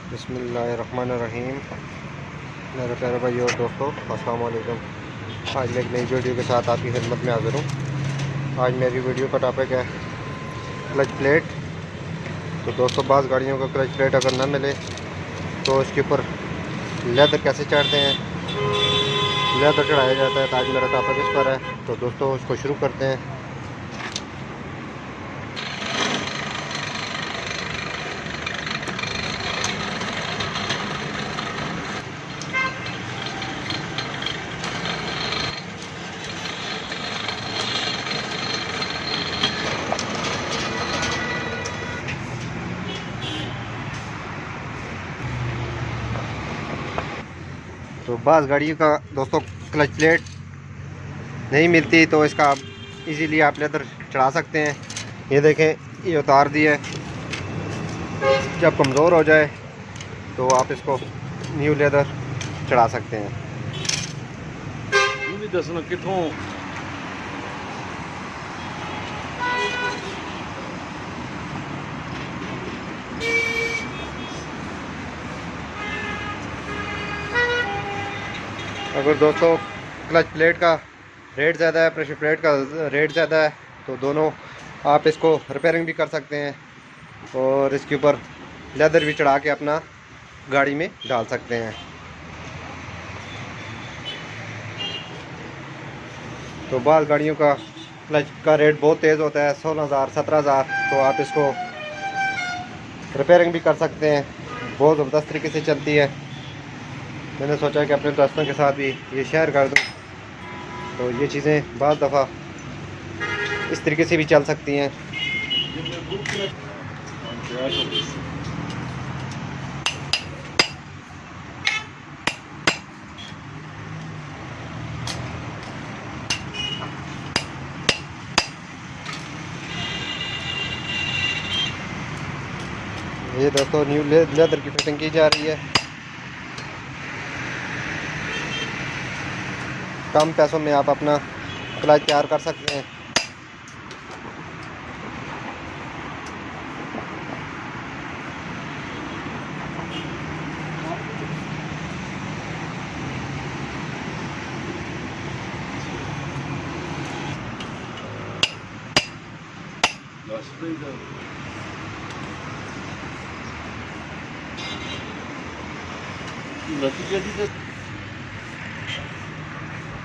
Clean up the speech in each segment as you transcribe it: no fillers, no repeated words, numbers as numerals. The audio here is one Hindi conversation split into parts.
बिस्मिल्लाहिर्रहमानिर्रहीम। मेरे प्यारे भाई और दोस्तों, अस्सलाम वालेकुम। आज मैं एक नई वीडियो के साथ आपकी खिदमत में हाज़िर हूँ। आज मेरी वीडियो का टॉपिक है क्लच प्लेट। तो दोस्तों, बाज़ गाड़ियों का क्लच प्लेट अगर ना मिले तो इसके ऊपर लेदर कैसे चढ़ते हैं, लेदर चढ़ाया जाता है। तो आज मेरा टॉपिक इस पर है। तो दोस्तों, इसको शुरू करते हैं। तो बाज़ गाड़ियों का दोस्तों क्लच प्लेट नहीं मिलती तो इसका आप इजीली आप लेदर चढ़ा सकते हैं। ये देखें, ये उतार दिया है। जब कमज़ोर हो जाए तो आप इसको न्यू लेदर चढ़ा सकते हैं। भी दसना कितों अगर दोस्तों क्लच प्लेट का रेट ज़्यादा है, प्रेशर प्लेट का रेट ज़्यादा है, तो दोनों आप इसको रिपेयरिंग भी कर सकते हैं और इसके ऊपर लेदर भी चढ़ा के अपना गाड़ी में डाल सकते हैं। तो बाज़ गाड़ियों का क्लच का रेट बहुत तेज़ होता है, 16,000 17,000। तो आप इसको रिपेयरिंग भी कर सकते हैं, बहुत ज़बरदस्त तरीके से चलती है। मैंने सोचा कि अपने दोस्तों के साथ भी ये शेयर कर दूं। तो ये चीज़ें बाज़ दफ़ा इस तरीके से भी चल सकती हैं। ये दोस्तों न्यू लेदर की फिटिंग की जा रही है। कम पैसों में आप अपना क्लच तैयार कर सकते हैं।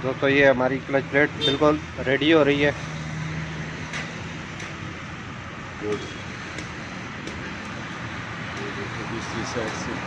दोस्तों, ये हमारी क्लच प्लेट बिल्कुल रेडी हो रही है। दूसरी साइड से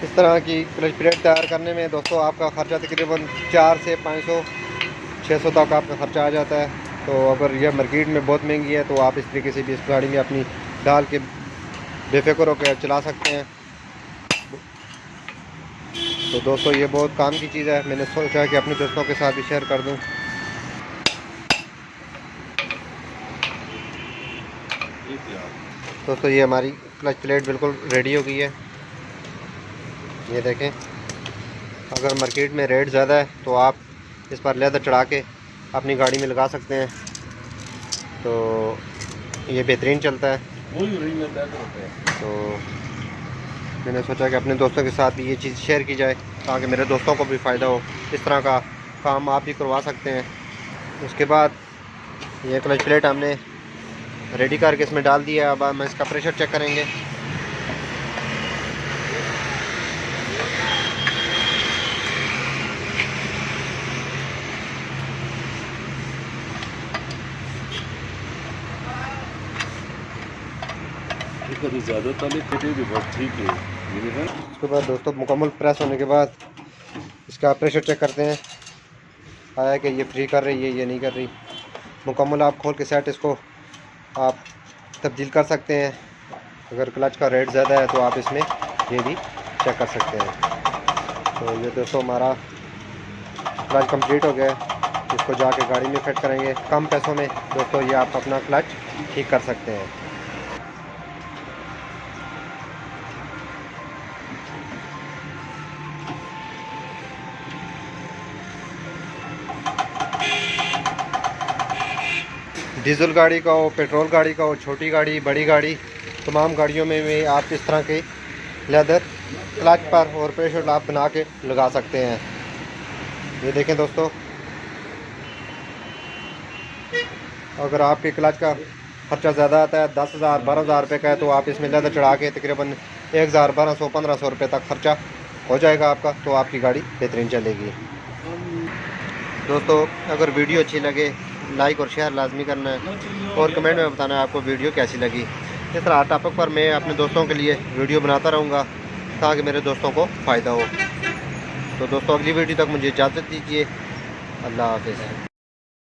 इस तरह की क्लच प्लेट तैयार करने में दोस्तों आपका ख़र्चा तकरीबन 4 से 500 600 तक आपका ख़र्चा आ जाता है। तो अगर यह मार्केट में बहुत महंगी है तो आप इस तरीके से भी इस गाड़ी में अपनी डाल के बेफिक्र होकर चला सकते हैं। तो दोस्तों, ये बहुत काम की चीज़ है। मैंने सोचा कि अपने दोस्तों के साथ भी शेयर कर दूं। दोस्तों, ये हमारी क्लच प्लेट बिल्कुल रेडी हो गई है। ये देखें, अगर मार्केट में रेट ज़्यादा है तो आप इस पर लेदर चढ़ा के अपनी गाड़ी में लगा सकते हैं। तो ये बेहतरीन चलता है। तो मैंने सोचा कि अपने दोस्तों के साथ भी ये चीज़ शेयर की जाए ताकि मेरे दोस्तों को भी फ़ायदा हो। इस तरह का काम आप भी करवा सकते हैं। उसके बाद ये क्लच प्लेट हमने रेडी करके इसमें डाल दिया। अब हम इसका प्रेशर चेक करेंगे। ज़्यादा ताले फिटे भी बहुत ठीक है ये है। उसके बाद दोस्तों मुकम्मल प्रेस होने के बाद इसका प्रेशर चेक करते हैं, आया कि ये फ्री कर रही है ये नहीं कर रही। मुकम्मल आप खोल के सेट इसको आप तब्दील कर सकते हैं। अगर क्लच का रेट ज़्यादा है तो आप इसमें ये भी चेक कर सकते हैं। तो ये दोस्तों हमारा क्लच कंप्लीट हो गया है। इसको जाके गाड़ी में फिट करेंगे। कम पैसों में दोस्तों ये आप अपना क्लच ठीक कर सकते हैं। डीजल गाड़ी का हो, पेट्रोल गाड़ी का हो, छोटी गाड़ी बड़ी गाड़ी, तमाम गाड़ियों में भी आप इस तरह के लेदर क्लच पर और प्रेशर आप बना के लगा सकते हैं। ये देखें दोस्तों, अगर आपके क्लच का खर्चा ज़्यादा आता है 10,000 12,000 रुपये का है तो आप इसमें लेदर चढ़ा के तकरीबन 1,000 1200 1500 रुपये तक खर्चा हो जाएगा आपका, तो आपकी गाड़ी बेहतरीन चलेगी। दोस्तों अगर वीडियो अच्छी लगे लाइक और शेयर लाजमी करना है और कमेंट में बताना है आपको वीडियो कैसी लगी। इस तरह टॉपिक पर मैं अपने दोस्तों के लिए वीडियो बनाता रहूँगा ताकि मेरे दोस्तों को फ़ायदा हो। तो दोस्तों अगली वीडियो तक मुझे इजाज़त दीजिए। अल्लाह हाफ़िज़।